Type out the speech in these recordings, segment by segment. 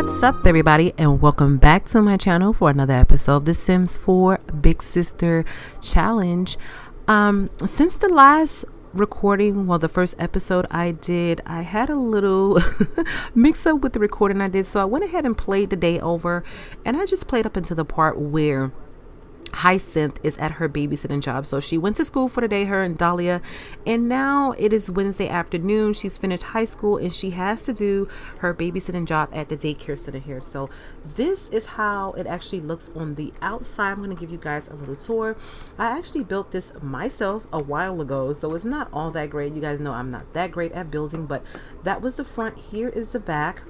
What's up, everybody, and welcome back to my channel for another episode of the Sims 4 Big Sister Challenge. Since the last recording, well, the first episode I did, I had a little mix up with the recording I did, so I went ahead and played the day over, and I just played up into the part where Hyacinth is at her babysitting job. So she went to school for the day, her and Dahlia, and now it is Wednesday afternoon. She's finished high school and she has to do her babysitting job at the daycare center here. So this is how it actually looks on the outside. I'm going to give you guys a little tour. I actually built this myself a while ago, so it's not all that great. You guys know I'm not that great at building, but that was the front. Here is the back,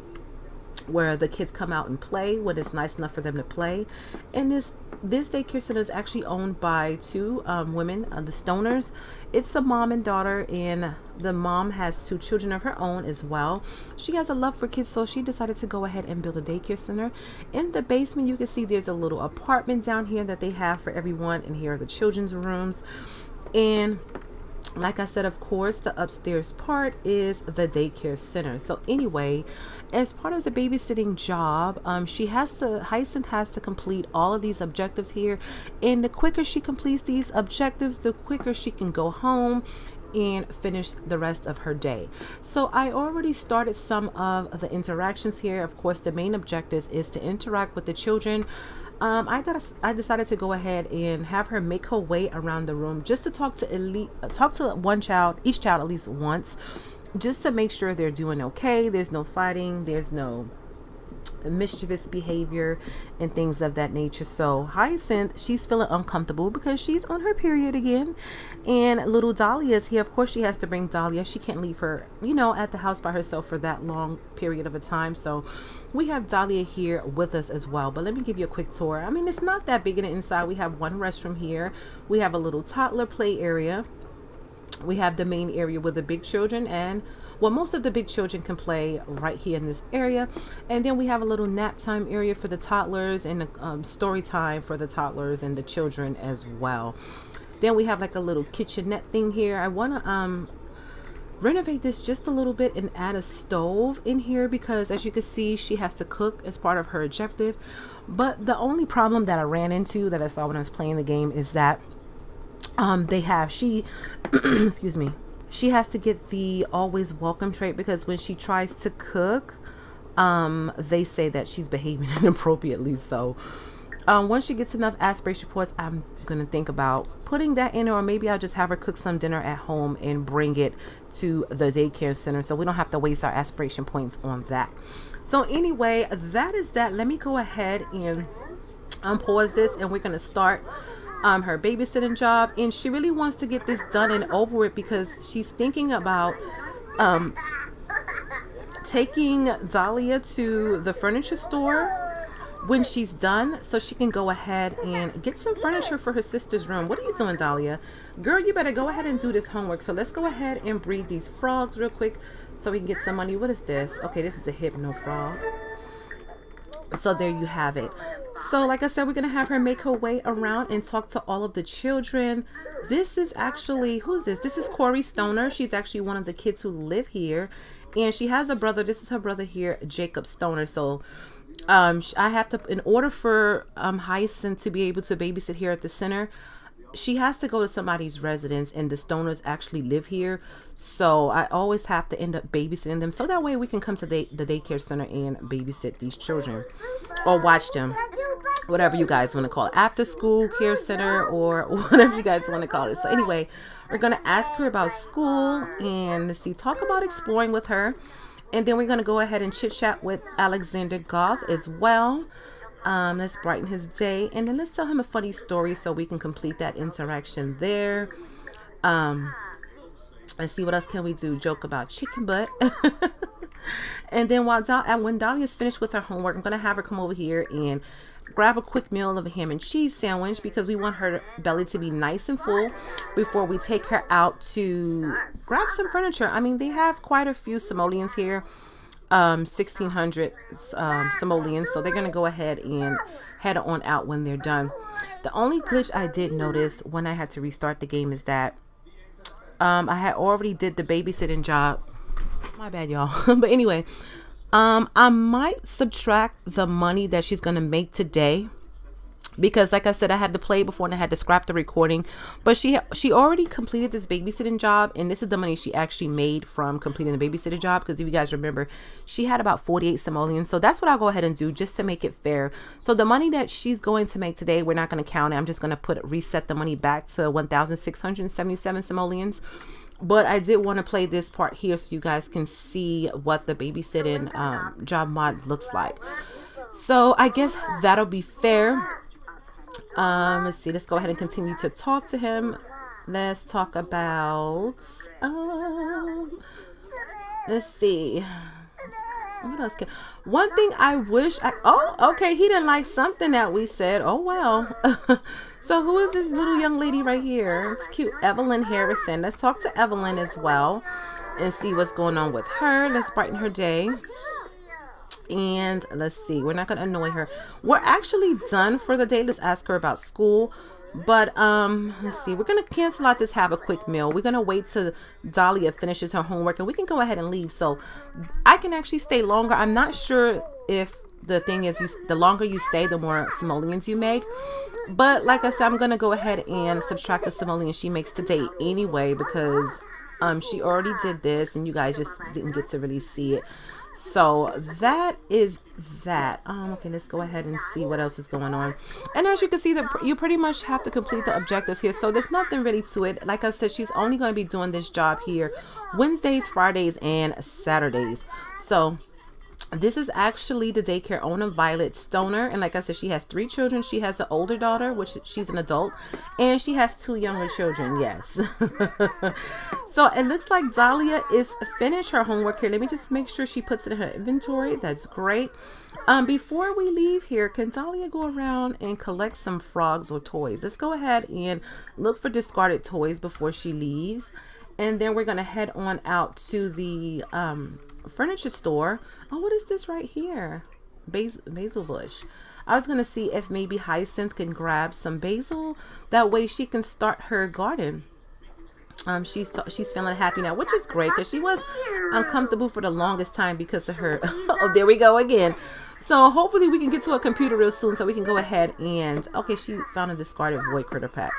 where the kids come out and play when it's nice enough for them to play. And this daycare center is actually owned by two women, the Stoners. It's a mom and daughter, and the mom has two children of her own as well. She has a love for kids, so she decided to go ahead and build a daycare center. In the basement, you can see there's a little apartment down here that they have for everyone, and here are the children's rooms. And like I said, of course, the upstairs part is the daycare center. So anyway, as part of the babysitting job, Hyacinth has to complete all of these objectives here. And the quicker she completes these objectives, the quicker she can go home and finish the rest of her day. So I already started some of the interactions here. Of course, the main objective is to interact with the children. I decided to go ahead and have her make her way around the room just to talk to one child, each child at least once, just to make sure they're doing okay. There's no fighting, there's no mischievous behavior and things of that nature. So Hyacinth, she's feeling uncomfortable because she's on her period again, and little Dahlia is here. Of course, she has to bring Dahlia. She can't leave her, at the house by herself for that long period of a time. So we have Dahlia here with us as well. But let me give you a quick tour. I mean, it's not that big in the inside. We have one restroom here. We have a little toddler play area. We have the main area with the big children, and well, most of the big children can play right here in this area. And then we have a little nap time area for the toddlers, and a story time for the toddlers and the children as well. Then we have like a little kitchenette thing here. I want to renovate this just a little bit and add a stove in here, because as you can see, she has to cook as part of her objective. But the only problem that I ran into, that I saw when I was playing the game, is that excuse me, she has to get the always welcome trait, because when she tries to cook, they say that she's behaving inappropriately. So once she gets enough aspiration points, I'm gonna think about putting that in, or maybe I'll just have her cook some dinner at home and bring it to the daycare center, so we don't have to waste our aspiration points on that. So anyway, that is that. Let me go ahead and pause this, and we're gonna start her babysitting job. And she really wants to get this done and over with, because she's thinking about taking Dahlia to the furniture store when she's done, so she can go ahead and get some furniture for her sister's room. What are you doing, Dahlia? Girl, you better go ahead and do this homework. So let's go ahead and breed these frogs real quick so we can get some money. What is this? Okay, this is a hypno frog. So there you have it. So like I said, we're gonna have her make her way around and talk to all of the children. This is actually, who's this? This is Corey Stoner. She's actually one of the kids who live here, and she has a brother. This is her brother here, Jacob Stoner. So I have to, in order for Hyacinth to be able to babysit here at the center, she has to go to somebody's residence, and the Stoners actually live here. So I always have to end up babysitting them, so that way we can come to the daycare center and babysit these children, or watch them, whatever you guys want to call it, after school care center, or whatever you guys want to call it. So anyway, we're going to ask her about school and talk about exploring with her. And then we're going to go ahead and chit chat with Alexander Goff as well. Let's brighten his day, and then let's tell him a funny story so we can complete that interaction there. Let's see, what else can we do? Joke about chicken butt. And then when Dahlia's finished with her homework, I'm going to have her come over here and grab a quick meal of a ham and cheese sandwich, because we want her belly to be nice and full before we take her out to grab some furniture. I mean, they have quite a few simoleons here. 1,600 simoleons, so they're gonna go ahead and head on out when they're done. The only glitch I did notice when I had to restart the game is that I had already did the babysitting job. My bad, y'all. But anyway, I might subtract the money that she's gonna make today, because like I said, I had to play before and I had to scrap the recording. But she already completed this babysitting job, and this is the money she actually made from completing the babysitter job. Because if you guys remember, she had about 48 simoleons. So that's what I'll go ahead and do, just to make it fair. So the money that she's going to make today, we're not going to count it. I'm just going to reset the money back to 1,677 simoleons. But I did want to play this part here so you guys can see what the babysitting job mod looks like. So I guess that'll be fair. Let's see, let's go ahead and continue to talk to him. Let's talk about let's see, what else one thing I wish oh, okay, he didn't like something that we said. Oh well. So who is this little young lady right here? It's cute. Evelyn Harrison. Let's talk to Evelyn as well and see what's going on with her. Let's brighten her day. And let's see, we're not going to annoy her. We're actually done for the day. Let's ask her about school. But let's see, we're going to cancel out this have a quick meal. We're going to wait till Dahlia finishes her homework and we can go ahead and leave. So I can actually stay longer. I'm not sure if the thing is, the longer you stay, the more simoleons you make. But like I said, I'm going to go ahead and subtract the simoleons she makes today anyway, because she already did this and you guys just didn't get to really see it. So that is that. Okay, let's go ahead and see what else is going on. And as you can see, that you pretty much have to complete the objectives here. So there's nothing really to it. Like I said, she's only going to be doing this job here Wednesdays, Fridays, and Saturdays. So this is actually the daycare owner, Violet Stoner. And like I said, she has 3 children. She has an older daughter, which she's an adult, and she has 2 younger children. Yes. So it looks like Dahlia is finished her homework here. Let me just make sure she puts it in her inventory. That's great. Before we leave here, can Dahlia go around and collect some frogs or toys? Let's go ahead and look for discarded toys before she leaves. And then we're going to head on out to the furniture store. Oh, what is this right here? Basil bush. I was going to see if maybe Hyacinth can grab some basil. That way she can start her garden. She's feeling happy now, which is great, because she was uncomfortable for the longest time because of her. Oh, there we go again. So hopefully we can get to a computer real soon so we can go ahead and, okay, she found a discarded void critter pack.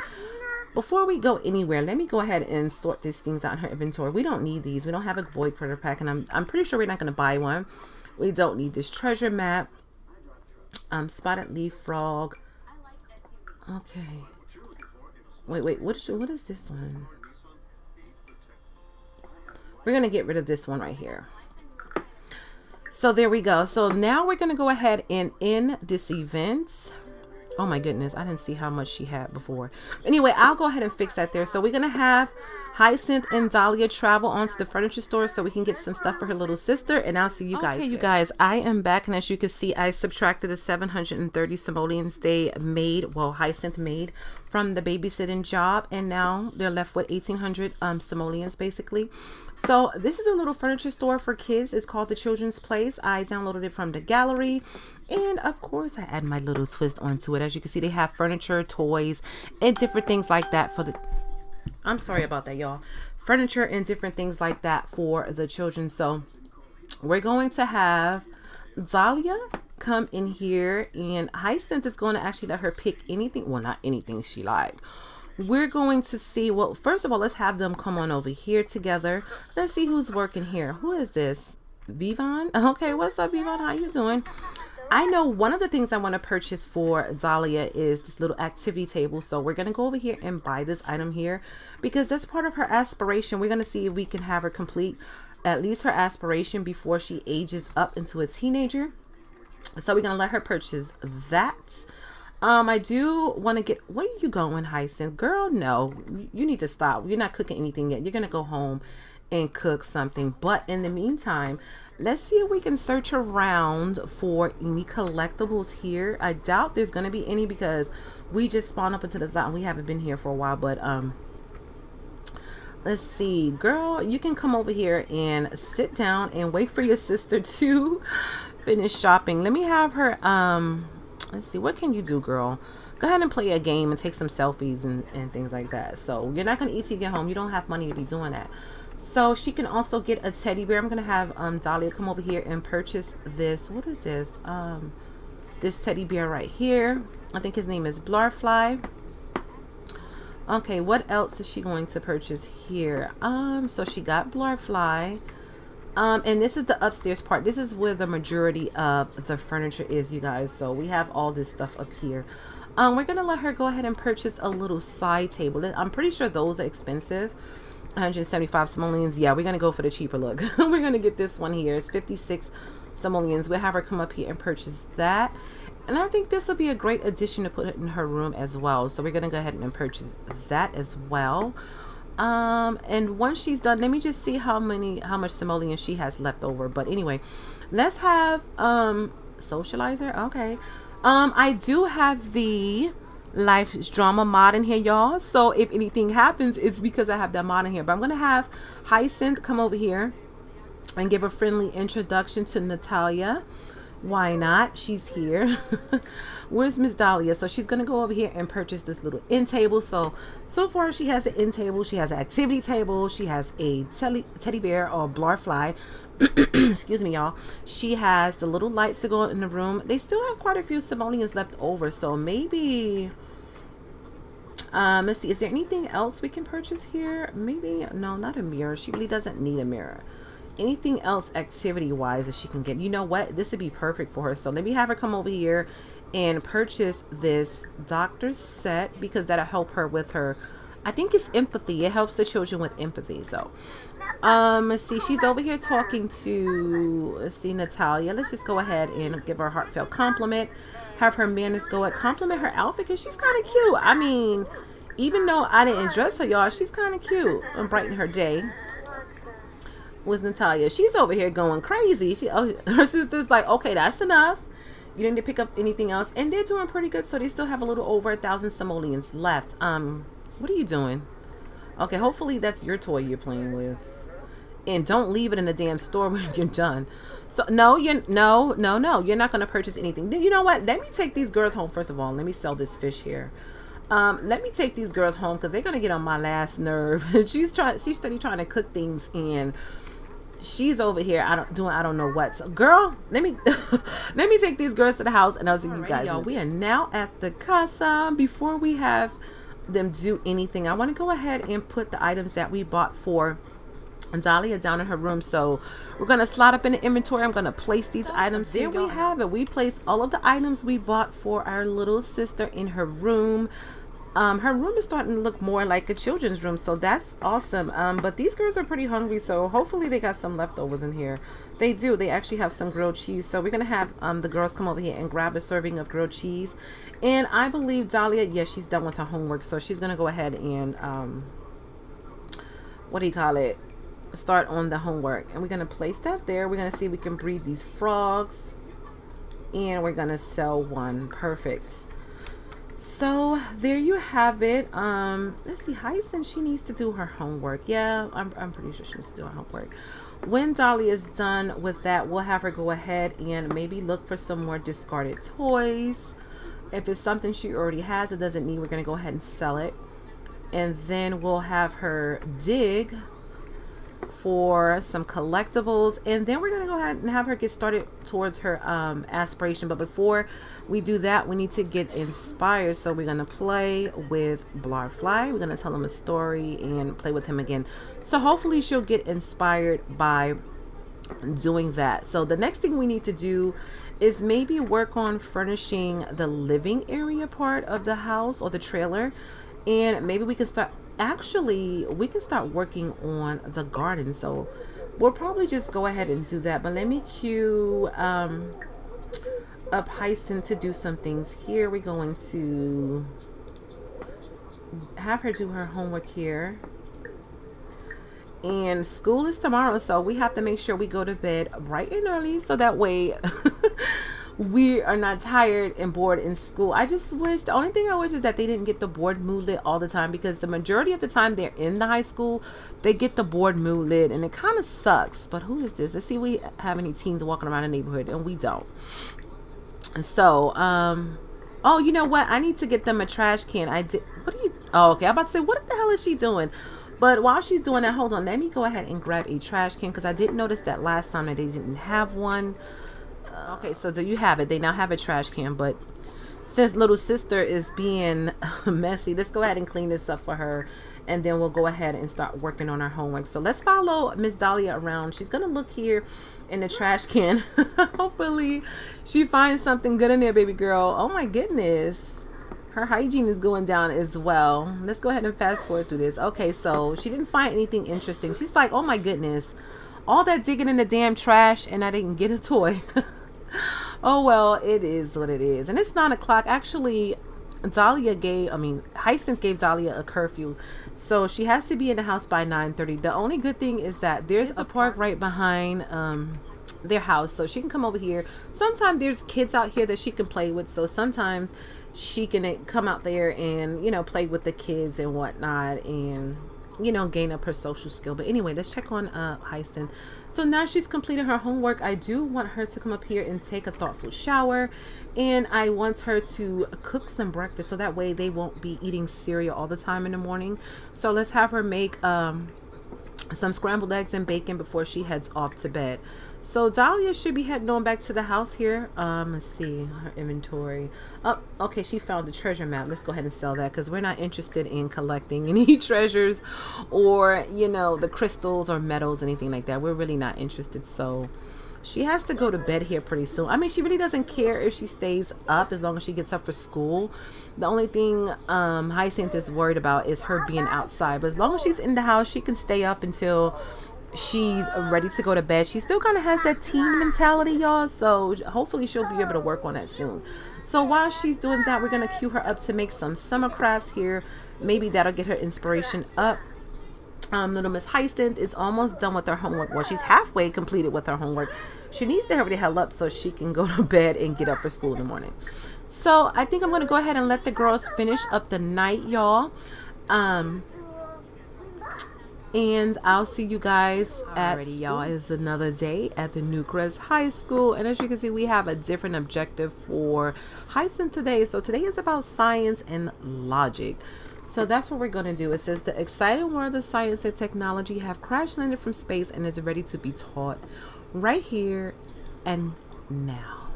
Before we go anywhere, let me go ahead and sort these things out in her inventory. We don't need these. We don't have a void critter pack, and I'm pretty sure we're not going to buy one. We don't need this treasure map. Spotted leaf frog. Okay. Wait. What is this one? We're going to get rid of this one right here. So there we go. So now we're going to go ahead and end this event. Oh my goodness, I didn't see how much she had before. Anyway, I'll go ahead and fix that there. So we're going to have Hyacinth and Dahlia travel onto the furniture store so we can get some stuff for her little sister. And I'll see you guys. Okay, you guys, I am back. And as you can see, I subtracted the 730 simoleons they made, well, Hyacinth made from the babysitting job. And now they're left with 1,800 simoleons, basically. So this is a little furniture store for kids. It's called the Children's Place. I downloaded it from the gallery. And of course, I add my little twist onto it. As you can see, they have furniture, toys, and different things like that for the... I'm sorry about that, y'all. Furniture and different things like that for the children. So we're going to have Dahlia come in here, and Hyacinth is going to actually let her pick anything. Well, not anything she likes. We're going to see, well, first of all, let's have them come on over here together. Let's see who's working here. Who is this? Vivon? Okay, what's up, Vivon? How you doing? I know one of the things I want to purchase for Dahlia is this little activity table. So we're going to go over here and buy this item here because that's part of her aspiration. We're going to see if we can have her complete at least her aspiration before she ages up into a teenager. So we're going to let her purchase that. I do want to get, where are you going, Hyacinth? Girl, no, you need to stop. You're not cooking anything yet. You're going to go home and cook something. But in the meantime, let's see if we can search around for any collectibles here. I doubt there's going to be any because we just spawned up into the lot and we haven't been here for a while. But let's see, girl, you can come over here and sit down and wait for your sister to finish shopping. Let me have her, let's see, what can you do, girl? Go ahead and play a game and take some selfies and things like that. So you're not going to eat till you get home. You don't have money to be doing that. So she can also get a teddy bear. I'm gonna have Dahlia come over here and purchase this. What is this? This teddy bear right here. I think his name is Blarfly. Okay, what else is she going to purchase here? So she got Blarfly. And this is the upstairs part. This is where the majority of the furniture is, you guys. So we have all this stuff up here. We're gonna let her go ahead and purchase a little side table. I'm pretty sure those are expensive. 175 simoleons. Yeah, we're gonna go for the cheaper look. We're gonna get this one here. It's 56 simoleons. We'll have her come up here and purchase that. And I think this will be a great addition to put it in her room as well. So we're gonna go ahead and purchase that as well. And once she's done, let me just see how much simoleons she has left over. But anyway, let's have socializer. Okay. I do have the Life Drama mod in here, y'all. So if anything happens, it's because I have that mod in here. But I'm gonna have Hyacinth come over here and give a friendly introduction to Natalia. Why not? She's here. Where's Miss Dahlia? So she's gonna go over here and purchase this little end table. So far she has an end table, she has an activity table, she has a teddy bear or Blarfly. Excuse me, y'all. She has the little lights to go in the room. They still have quite a few simoleons left over, so maybe let's see, is there anything else we can purchase here? Maybe no, not a mirror. She really doesn't need a mirror. Anything else activity wise that she can get? You know what, this would be perfect for her. So let me have her come over here and purchase this doctor's set, because that'll help her with her, I think it's empathy. It helps the children with empathy. So let's see, she's over here talking to, let's see, Natalia. Let's just go ahead and give her a heartfelt compliment. Have her manners go at compliment her outfit, because she's kind of cute. I mean, even though I didn't dress her, y'all, she's kind of cute and brighten her day. Was Natalia. She's over here going crazy. Her sister's like, okay, that's enough. You didn't pick up anything else. And they're doing pretty good. So they still have a little over 1,000 simoleons left. What are you doing? Okay, hopefully that's your toy you're playing with. And don't leave it in the damn store when you're done. So no, you're not gonna purchase anything. You know what? Let me take these girls home first of all. Let me sell this fish here. Let me take these girls home because they're gonna get on my last nerve. She's steady trying to cook things, and she's over here I don't know what. So girl, let me let me take these girls to the house, and I'll see you guys. Y'all, we are now at the casa. Before we have them do anything, I want to go ahead and put the items that we bought for Dahlia down in her room. So we're gonna slide up in the inventory. I'm gonna place these items. There we have it. We placed all of the items we bought for our little sister in her room. Her room is starting to look more like a children's room, so that's awesome. But these girls are pretty hungry, so hopefully they got some leftovers in here. They do. They actually have some grilled cheese, so we're gonna have the girls come over here and grab a serving of grilled cheese. And I believe Dahlia, yeah, she's done with her homework, so she's gonna go ahead and what do you call it, start on the homework. And we're gonna place that there. We're gonna see if we can breed these frogs, and we're gonna sell one. Perfect. So there you have it. Let's see, Hyacinth, she needs to do her homework. Yeah, I'm pretty sure she needs to do her homework. When Dahlia is done with that, we'll have her go ahead and maybe look for some more discarded toys. If it's something she already has, it doesn't need, we're gonna go ahead and sell it. And then we'll have her dig for some collectibles, and then we're gonna go ahead and have her get started towards her aspiration. But before we do that, we need to get inspired. So we're gonna play with Blarfly. We're gonna tell him a story and play with him again. So hopefully she'll get inspired by doing that. So the next thing we need to do is maybe work on furnishing the living area part of the house or the trailer, and maybe we can start, actually we can start working on the garden. So we'll probably just go ahead and do that. But let me cue up Hyacinth to do some things here. We're going to have her do her homework here, and school is tomorrow, so we have to make sure we go to bed bright and early, so that way we are not tired and bored in school. I just wish, the only thing I wish is that they didn't get the board mood lit all the time, because the majority of the time they're in the high school, they get the board mood lit, and it kind of sucks. But who is this? Let's see if we have any teens walking around the neighborhood, and we don't. So oh, you know what, I need to get them a trash can. I did. What are you, oh, okay, I'm about to say, what the hell is she doing? But while she's doing that, hold on, let me go ahead and grab a trash can, because I didn't notice that last time that they didn't have one. Okay, so do you have it? They now have a trash can, but since little sister is being messy, let's go ahead and clean this up for her, and then we'll go ahead and start working on our homework. So let's follow Miss Dahlia around. She's gonna look here in the trash can. Hopefully she finds something good in there, baby girl. Oh my goodness, her hygiene is going down as well. Let's go ahead and fast forward through this. Okay, so she didn't find anything interesting. She's like, oh my goodness, all that digging in the damn trash and I didn't get a toy. Oh well, it is what it is. And it's 9 o'clock. Actually, Hyacinth gave Dahlia a curfew, so she has to be in the house by 9:30. The only good thing is that there's a park right behind their house, so she can come over here. Sometimes there's kids out here that she can play with, so sometimes she can come out there and, you know, play with the kids and whatnot, and, you know, gain up her social skill. But anyway, let's check on Hyacinth. So now she's completed her homework. I do want her to come up here and take a thoughtful shower, and I want her to cook some breakfast so that way they won't be eating cereal all the time in the morning. So let's have her make some scrambled eggs and bacon before she heads off to bed. So Dahlia should be heading on back to the house here. Let's see her inventory. Oh, okay, she found the treasure map. Let's go ahead and sell that, because we're not interested in collecting any treasures or, you know, the crystals or metals, anything like that. We're really not interested. So she has to go to bed here pretty soon. I mean, she really doesn't care if she stays up as long as she gets up for school. The only thing Hyacinth is worried about is her being outside. But as long as she's in the house, she can stay up until she's ready to go to bed. She still kind of has that teen mentality, y'all, so hopefully she'll be able to work on that soon. So while she's doing that, we're going to cue her up to make some summer crafts here. Maybe that'll get her inspiration up. Little Miss Hyacinth is almost done with her homework. Well, she's halfway completed with her homework. She needs to hurry the hell up so she can go to bed and get up for school in the morning. So I think I'm going to go ahead and let the girls finish up the night, y'all. And I'll see you guys at school. Y'all, it's another day at the Newcrest High School, and as you can see, we have a different objective for Hyacinth today. So today is about science and logic. So that's what we're going to do. It says the exciting world of science and technology have crash landed from space and is ready to be taught right here and now.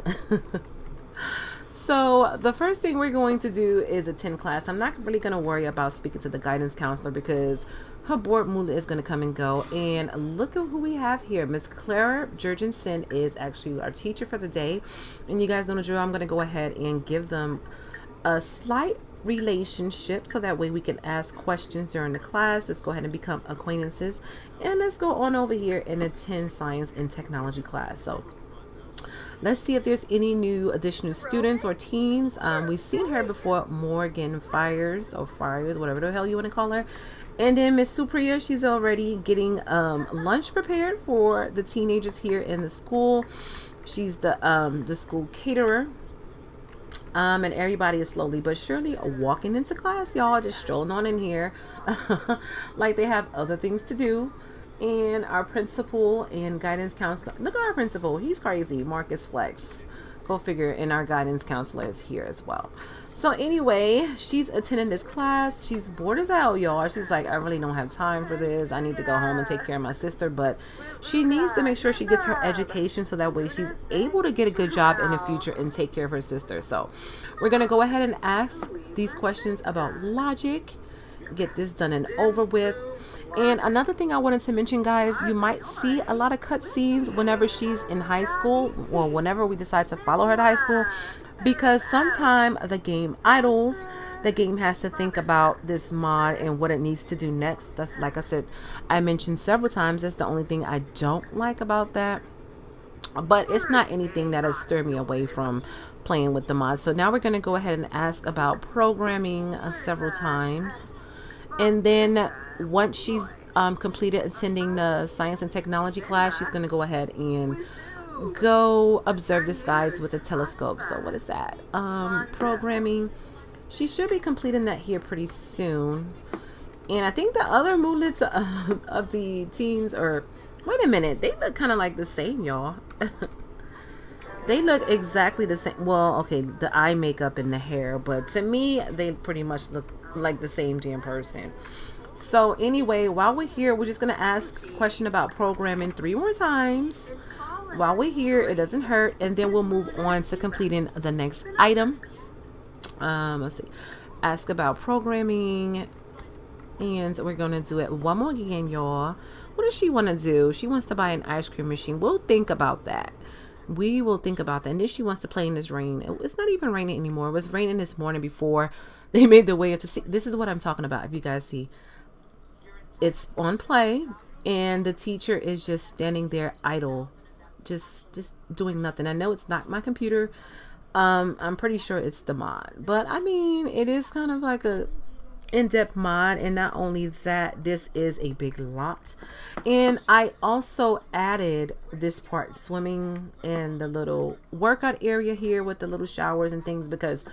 So the first thing we're going to do is attend class. I'm not really going to worry about speaking to the guidance counselor because her board moolah is going to come and go. And look at who we have here. Miss Clara Jurgensen is actually our teacher for the day. And you guys know the drill. I'm going to go ahead and give them a slight relationship so that way we can ask questions during the class. Let's go ahead and become acquaintances. And let's go on over here and attend science and technology class. So let's see if there's any new additional students or teens. We've seen her before, Morgan Fires, whatever the hell you want to call her. And then Miss Supriya, she's already getting lunch prepared for the teenagers here in the school. She's the school caterer. And everybody is slowly but surely walking into class, y'all, just strolling on in here like they have other things to do. And our principal and guidance counselor, look at our principal, he's crazy, Marcus Flex, go figure. And our guidance counselor is here as well. So anyway, she's attending this class. She's bored as hell, y'all. She's like, I really don't have time for this. I need to go home and take care of my sister. But she needs to make sure she gets her education so that way she's able to get a good job in the future and take care of her sister. So we're going to go ahead and ask these questions about logic, get this done and over with. And another thing I wanted to mention, guys, you might see a lot of cutscenes whenever she's in high school, or whenever we decide to follow her to high school, because sometime the game idles. The game has to think about this mod and what it needs to do next. That's, like I said, I mentioned several times, that's the only thing I don't like about that. But it's not anything that has stirred me away from playing with the mod. So now we're going to go ahead and ask about programming several times. And then once she's completed attending the science and technology class, she's going to go ahead and go observe the skies with a telescope. So what is that? Programming. She should be completing that here pretty soon. And I think the other moodlets of the teens are, wait a minute, they look kind of like the same, y'all. They look exactly the same. Well, okay, the eye makeup and the hair, but to me, they pretty much look like the same damn person. So anyway, while we're here, we're just gonna ask a question about programming 3 more times. While we're here, it doesn't hurt, and then we'll move on to completing the next item. Let's see. Ask about programming, and we're gonna do it one more again, y'all. What does she want to do? She wants to buy an ice cream machine. We'll think about that. We will think about that. And then she wants to play in this rain. It's not even raining anymore. It was raining this morning before they made their way up to see. This is what I'm talking about. If you guys see, it's on play, and the teacher is just standing there idle, just doing nothing. I know it's not my computer. I'm pretty sure it's the mod, but I mean, it is kind of like a in-depth mod. And not only that, this is a big lot, and I also added this part, swimming, and the little workout area here with the little showers and things, because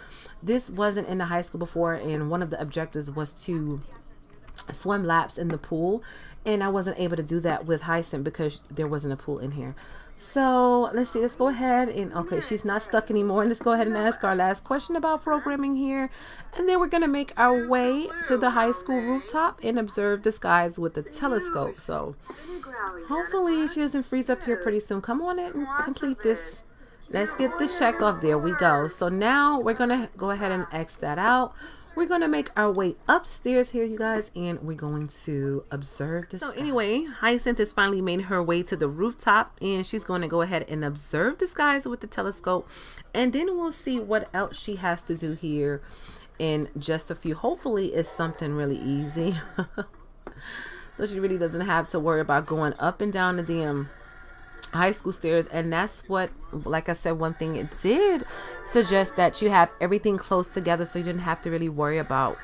this wasn't in the high school before, and one of the objectives was to swim laps in the pool, and I wasn't able to do that with Hyacinth because there wasn't a pool in here. So let's see, let's go ahead and, okay, she's not stuck anymore, and let's go ahead and ask our last question about programming here, and then we're gonna make our way to the high school rooftop and observe the skies with the telescope. So hopefully she doesn't freeze up here pretty soon. Come on in and complete this. Let's get this checked off. There we go. So now we're gonna go ahead and X that out. We're going to make our way upstairs here, you guys, and we're going to observe this. So anyway, Hyacinth has finally made her way to the rooftop, and she's going to go ahead and observe the skies with the telescope, and then we'll see what else she has to do here in just a few. Hopefully it's something really easy. So she really doesn't have to worry about going up and down the damn high school stairs. And that's what, like I said, one thing it did suggest that you have everything close together, so you didn't have to really worry about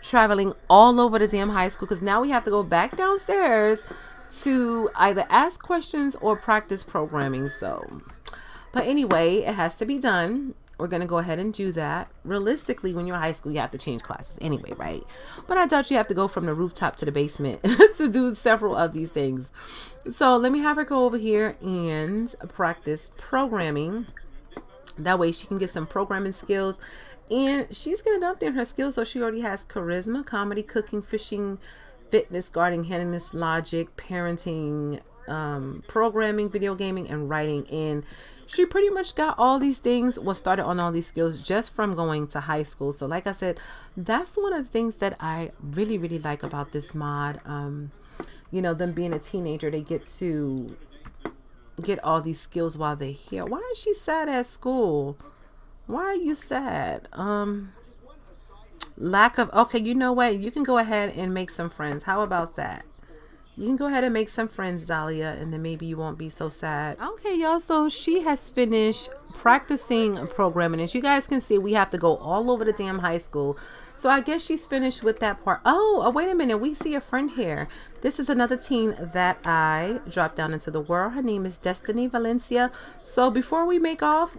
traveling all over the damn high school, because now we have to go back downstairs to either ask questions or practice programming. So, but anyway, it has to be done. We're going to go ahead and do that. Realistically, when you're in high school, you have to change classes anyway, right? But I doubt you have to go from the rooftop to the basement to do several of these things. So let me have her go over here and practice programming. That way she can get some programming skills. And she's going to dump in her skills. So she already has charisma, comedy, cooking, fishing, fitness, gardening, handiness, logic, parenting, programming, video gaming, and writing. And she pretty much got all these things, was started on all these skills just from going to high school. So like I said, that's one of the things that I really like about this mod. You know, them being a teenager, they get to get all these skills while they're here. Why is she sad at school? Why are you sad? Lack of, okay, you know what? You can go ahead and make some friends. How about that? You can go ahead and make some friends, Dahlia, and then maybe you won't be so sad. Okay, y'all, so she has finished practicing programming. As you guys can see, we have to go all over the damn high school. So I guess she's finished with that part. Oh, wait a minute. We see a friend here. This is another teen that I dropped down into the world. Her name is Destiny Valencia. So before we make off,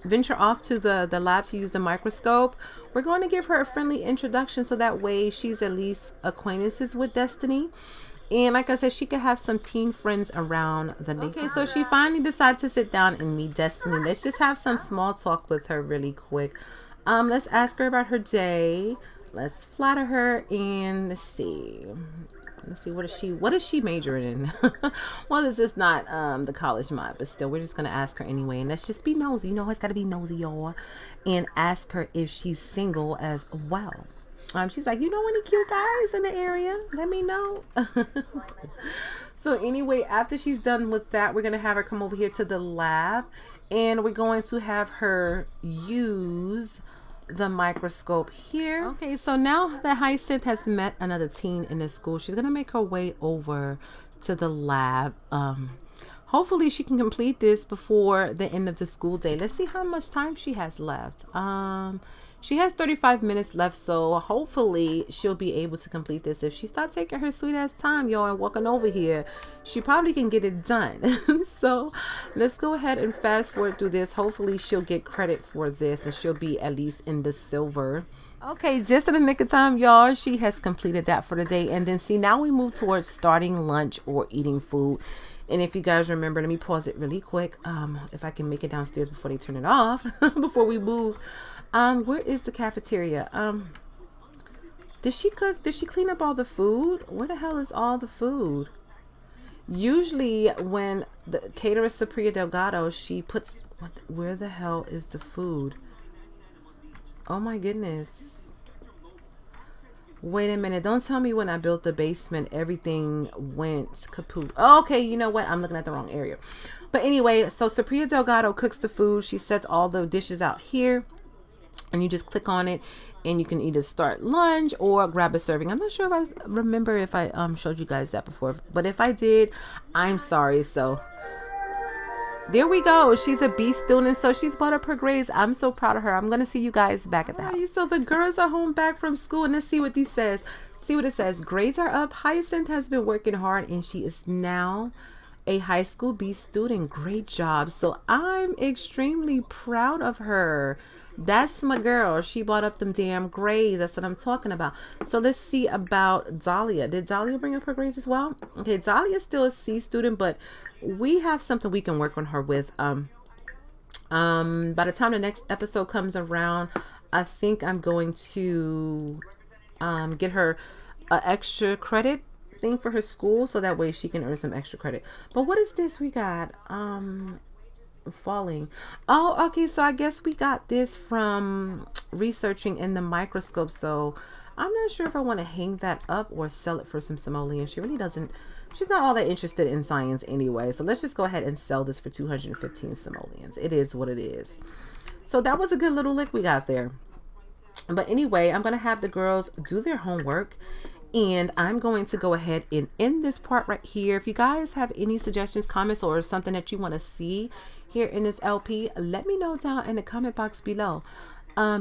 venture off to the lab to use the microscope, we're going to give her a friendly introduction, so that way she's at least acquaintances with Destiny. And like I said, she could have some teen friends around the neighborhood. Okay, so she finally decided to sit down and meet Destiny. Let's just have some small talk with her really quick. Let's ask her about her day. Let's flatter her, and let's see, what is she majoring in? Well, this is not the college mod, but still, we're just gonna ask her anyway, and let's just be nosy. You know, it's gotta be nosy, y'all, and ask her if she's single as well. She's like, you know any cute guys in the area? Let me know. So anyway, after she's done with that, we're gonna have her come over here to the lab, and we're going to have her use the microscope here. Okay, so now that Hyacinth has met another teen in the school, she's gonna make her way over to the lab. Hopefully she can complete this before the end of the school day. Let's see how much time she has left. She has 35 minutes left, so hopefully she'll be able to complete this. If she stopped taking her sweet ass time, y'all, and walking over here, she probably can get it done. So let's go ahead and fast forward through this. Hopefully she'll get credit for this, and she'll be at least in the silver. Okay, just in the nick of time, y'all, she has completed that for the day. And then see, now we move towards starting lunch or eating food. And if you guys remember, let me pause it really quick. If I can make it downstairs before they turn it off, before we move. Where is the cafeteria? Did she cook? Did she clean up all the food? Where the hell is all the food? Usually when the caterer Supriya Delgado, she puts, where the hell is the food? Oh my goodness. Wait a minute. Don't tell me when I built the basement, everything went kaput. Oh, okay, you know what? I'm looking at the wrong area. But anyway, so Supriya Delgado cooks the food. She sets all the dishes out here. And you just click on it and you can either start lunch or grab a serving. I'm not sure if I remember if I showed you guys that before. But if I did, I'm sorry. So there we go. She's a B student, so she's brought up her grades. I'm so proud of her. I'm going to see you guys back at the house. So the girls are home back from school, and let's see what this says. See what it says. Grades are up. Hyacinth has been working hard, and she is now a high school B student. Great job. So I'm extremely proud of her. That's my girl. She brought up them damn grades. That's what I'm talking about. So let's see about Dahlia. Did Dahlia bring up her grades as well? Okay, Dahlia is still a C student, but we have something we can work on her with. By the time the next episode comes around, I think I'm going to get her an extra credit thing for her school, so that way she can earn some extra credit. But what is this we got? Falling. Oh, okay, so I guess we got this from researching in the microscope. So I'm not sure if I want to hang that up or sell it for some simoleons. She really doesn't, she's not all that interested in science anyway. So let's just go ahead and sell this for 215 simoleons. It is what it is. So that was a good little lick we got there. But anyway, I'm going to have the girls do their homework, and I'm going to go ahead and end this part right here. If you guys have any suggestions, comments, or something that you want to see here in this LP, let me know down in the comment box below.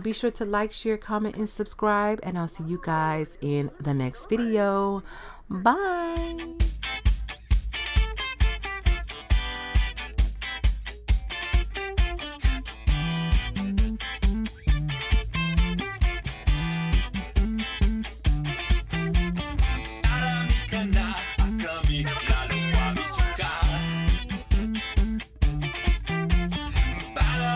Be sure to like, share, comment, and subscribe, and I'll see you guys in the next video. Bye.